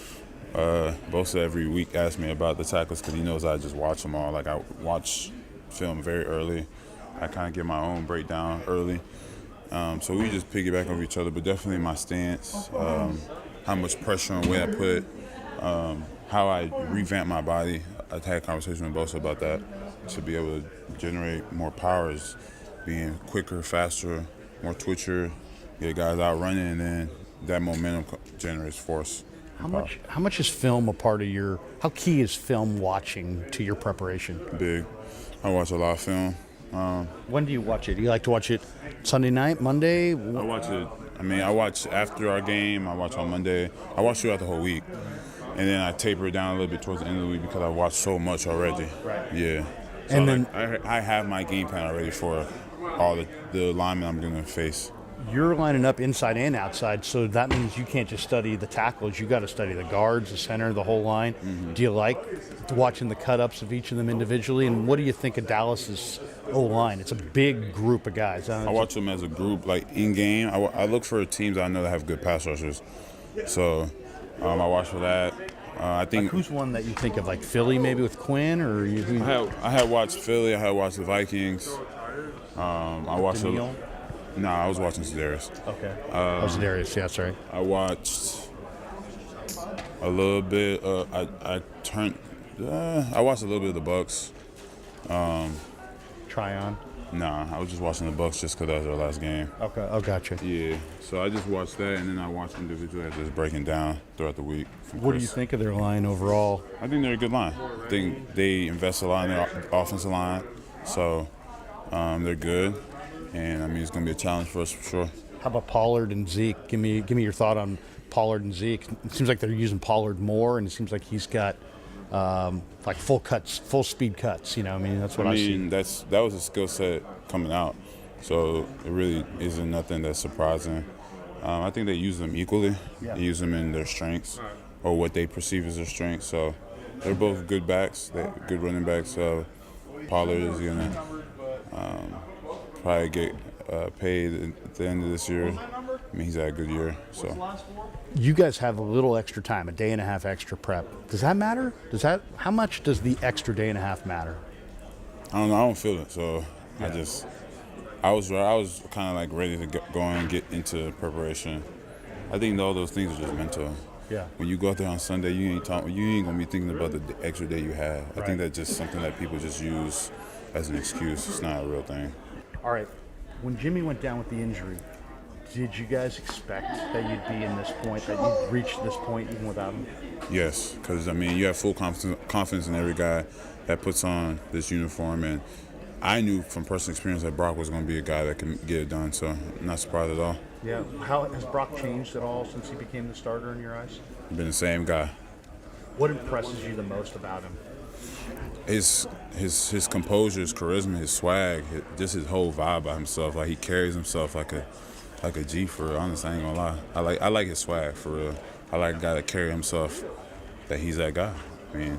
Bosa every week asks me about the tackles because he knows I just watch them all. I watch film very early. I kind of get my own breakdown early. So we just piggyback over each other, but definitely my stance, how much pressure and weight I put, how I revamp my body. I had a conversation with Bosa about that to be able to generate more power is being quicker, faster, more twitcher, get guys out running, and then that momentum generates force. How much is film a part of how key is film watching to your preparation? Big. I watch a lot of film. When do you watch it? Do you like to watch it Sunday night, Monday? I watch it. I watch after our game. I watch on Monday. I watch throughout the whole week. And then I taper it down a little bit towards the end of the week because I watched so much already. Right. Yeah. So and then I have my game plan already for all the linemen I'm going to face. You're lining up inside and outside, so that means you can't just study the tackles. You got to study the guards, the center, the whole line. Mm-hmm. Do you like watching the cut-ups of each of them individually? And what do you think of Dallas's O-line? It's a big group of guys. I watch them as a group, in game. I look for teams I know that have good pass rushers. So I watch for that. I think who's one that you think of, Philly maybe with Quinn, or you? I had watched Philly. I had watched the Vikings. I watched. I was watching Zedarius. Okay. Zedarius, yeah, that's right. I watched A little bit. I watched a little bit of the Bucks. Try on. Nah, I was just watching the Bucks just because that was their last game. Okay. Oh, gotcha. Yeah, so I just watched that, and then I watched individuals just breaking down throughout the week. What do you think of their line overall? I think they're a good line. I think they invest a lot in their offensive line, so they're good. And I mean, it's going to be a challenge for us for sure. How about Pollard and Zeke? Give me your thought on Pollard and Zeke. It seems like they're using Pollard more, and it seems like he's got like full speed cuts. You know, I mean, that's what I see. That was a skill set coming out, so it really isn't nothing that's surprising. I think they use them equally. Yeah. They use them in their strengths or what they perceive as their strengths. So they're both good backs, they're good running backs. So Pollard is gonna probably get paid at the end of this year. I mean, he's had a good year. So You guys have a little extra time, a day and a half extra prep. Does that matter? How much does the extra day and a half matter? I don't know. I don't feel it. So I was kind of like ready to go and get into preparation. I think all those things are just mental. Yeah. When you go out there on Sunday, you ain't gonna be thinking about the extra day you had. I Right. think that's just something that people just use as an excuse. It's not a real thing. All right. When Jimmy went down with the injury, did you guys expect that you'd be in this point, that you'd reach this point even without him? Yes, because I mean, you have full confidence in every guy that puts on this uniform, and I knew from personal experience that Brock was going to be a guy that can get it done. So I'm not surprised at all. Yeah. How has Brock changed at all since he became the starter in your eyes? He's been the same guy. What impresses you the most about him? His composure, his charisma, his swag, just his whole vibe by himself. Like, he carries himself like a G for real. Honestly, I ain't gonna lie. I like his swag for real. I like a guy that carry himself, that he's that guy. I mean,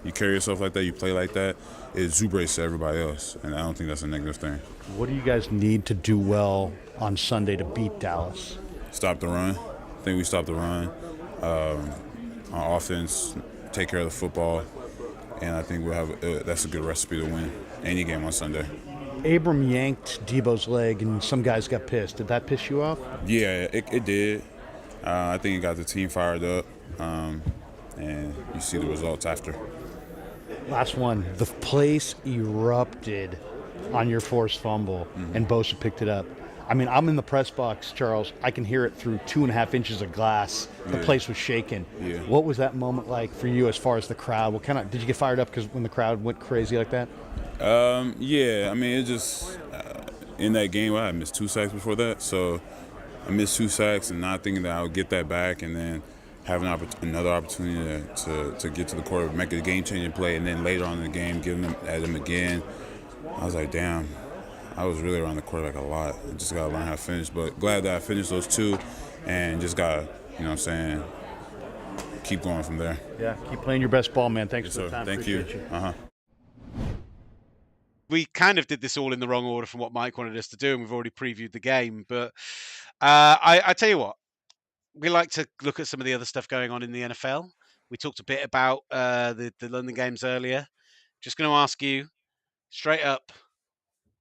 you carry yourself like that, you play like that, it exuberates to everybody else, and I don't think that's a negative thing. What do you guys need to do well on Sunday to beat Dallas? Stop the run. I think we stopped the run. On offense, take care of the football, and I think we'll have that's a good recipe to win any game on Sunday. Abram yanked Debo's leg, and some guys got pissed. Did that piss you off? Yeah, it did. I think it got the team fired up, and you see the results after. Last one. The place erupted on your forced fumble, and Bosa picked it up. I mean, I'm in the press box, Charles. I can hear it through 2.5 inches of glass. The place was shaking. Yeah. What was that moment like for you as far as the crowd? What did you get fired up because when the crowd went crazy like that? Yeah, I mean, it just in that game, I had missed 2 sacks before that, so I missed 2 sacks and not thinking that I would get that back, and then have another opportunity to get to the court, make a game-changing play, and then later on in the game, giving them at him again. I was like, damn, I was really around the quarterback a lot. I just got to learn how to finish, but glad that I finished those 2 and just got to, you know what I'm saying, keep going from there. Yeah, keep playing your best ball, man. Thanks Yes, for the sir. time. Thank you. Appreciate We kind of did this all in the wrong order from what Mike wanted us to do, and we've already previewed the game. But I tell you what, we like to look at some of the other stuff going on in the NFL. We talked a bit about the London games earlier. Just going to ask you straight up,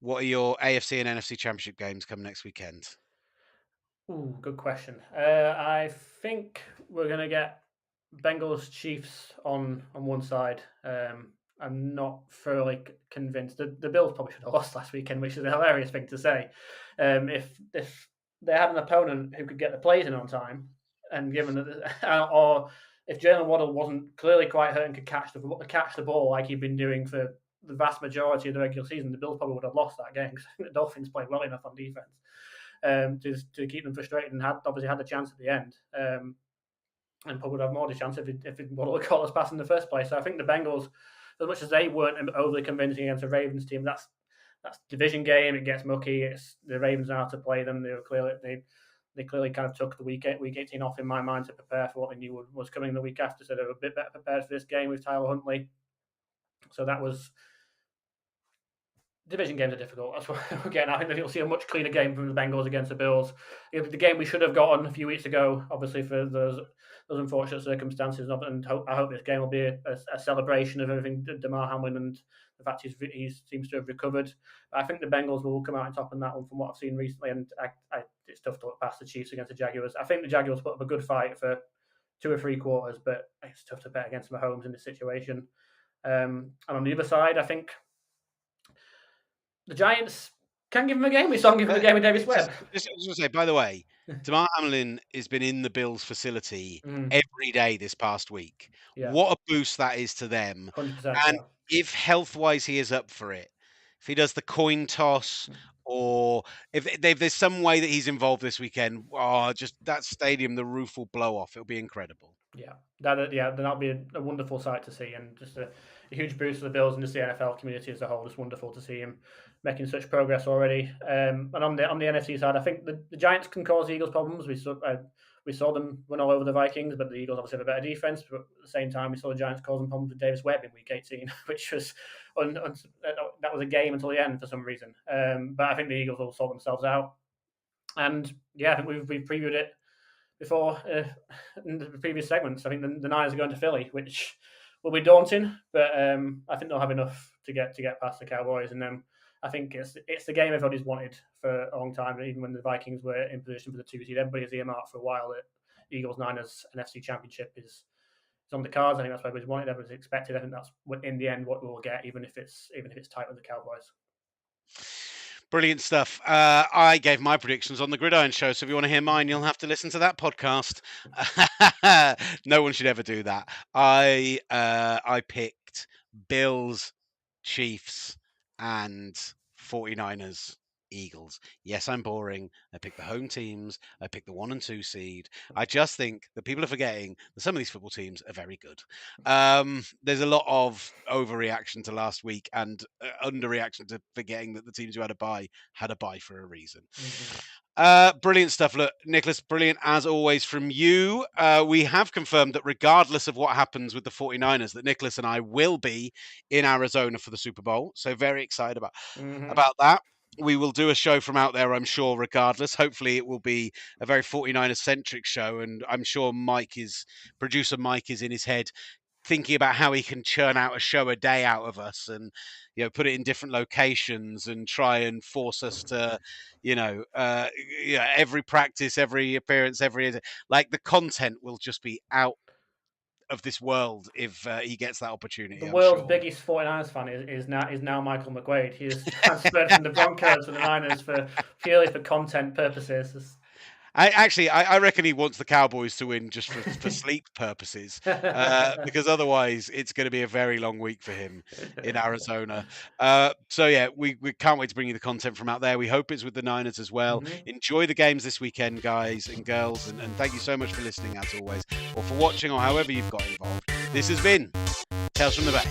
what are your AFC and NFC Championship games coming next weekend? Ooh, good question. I think we're going to get Bengals Chiefs on one side. I'm not thoroughly convinced. The Bills probably should have lost last weekend, which is a hilarious thing to say. If they had an opponent who could get the plays in on time, and given that, or if Jalen Waddle wasn't clearly quite hurt and could catch the ball like he'd been doing for the vast majority of the regular season, the Bills probably would have lost that game because the Dolphins played well enough on defense to keep them frustrated, and obviously had the chance at the end. And probably would have more of a chance if Waddle had caught us pass in the first place. So I think the Bengals, as much as they weren't overly convincing against the Ravens team, that's division game. It gets mucky. It's the Ravens know how to play them. They clearly kind of took the week 18 off in my mind to prepare for what they knew was coming the week after. So they were a bit better prepared for this game with Tyler Huntley. So that was. Division games are difficult. That's what we're getting. I think that you'll see a much cleaner game from the Bengals against the Bills. The game we should have gotten a few weeks ago, obviously for those unfortunate circumstances. And I hope this game will be a celebration of everything Damar Hamlin and the fact he seems to have recovered. But I think the Bengals will come out on top in that one from what I've seen recently. And it's tough to look past the Chiefs against the Jaguars. I think the Jaguars put up a good fight for 2 or 3 quarters, but it's tough to bet against Mahomes in this situation. And on the other side, I think the Giants can give him a game. We saw him give him a game with Davis Webb. I was going to say, by the way, Damar Hamlin has been in the Bills facility every day this past week. Yeah. What a boost that is to them. 100%. And if health-wise he is up for it, if he does the coin toss, or if there's some way that he's involved this weekend, just that stadium, the roof will blow off. It'll be incredible. Yeah, that'll be a wonderful sight to see, and just a huge boost to the Bills and just the NFL community as a whole. Just wonderful to see him making such progress already. And on the NFC side, I think the Giants can cause the Eagles problems. We saw them run all over the Vikings, but the Eagles obviously have a better defense. But at the same time, we saw the Giants causing problems with Davis Webb in Week 18, which was that was a game until the end for some reason. But I think the Eagles will sort themselves out. And yeah, I think we've previewed it before in the previous segments. I think the Niners are going to Philly, which will be daunting, but I think they'll have enough to get past the Cowboys. And then I think it's the game everybody's wanted for a long time. Even when the Vikings were in position for the 2 seed, everybody has earmarked for a while that Eagles-Niners NFC Championship is on the cards. I think that's what everybody's wanted, everybody's expected. I think that's in the end what we'll get, even if it's tight with the Cowboys. Brilliant stuff. I gave my predictions on the Gridiron Show, so if you want to hear mine, you'll have to listen to that podcast. No one should ever do that. I picked Bills, Chiefs, and 49ers, Eagles. Yes, I'm boring. I picked the home teams. I picked the 1 and 2 seed. I just think that people are forgetting that some of these football teams are very good. There's a lot of overreaction to last week and underreaction to forgetting that the teams who had a bye for a reason. Brilliant stuff. Look, Nicholas, brilliant as always from you. We have confirmed that regardless of what happens with the 49ers, that Nicholas and I will be in Arizona for the Super Bowl. So very excited about that. We will do a show from out there, I'm sure, regardless. Hopefully it will be a very 49ers-centric show, and I'm sure producer Mike is in his head thinking about how he can churn out a show a day out of us and, put it in different locations and try and force us to, every practice, every appearance, the content will just be out of this world if he gets that opportunity. The world's biggest 49ers fan is now Michael McQuaid. He is transferred from the Broncos to the Niners purely for content purposes. I reckon he wants the Cowboys to win just for sleep purposes, because otherwise it's going to be a very long week for him in Arizona. So yeah, we can't wait to bring you the content from out there. We hope it's with the Niners as well. Enjoy the games this weekend, guys and girls, and thank you so much for listening as always, or for watching, or however you've got involved. This has been Tales from the Bay.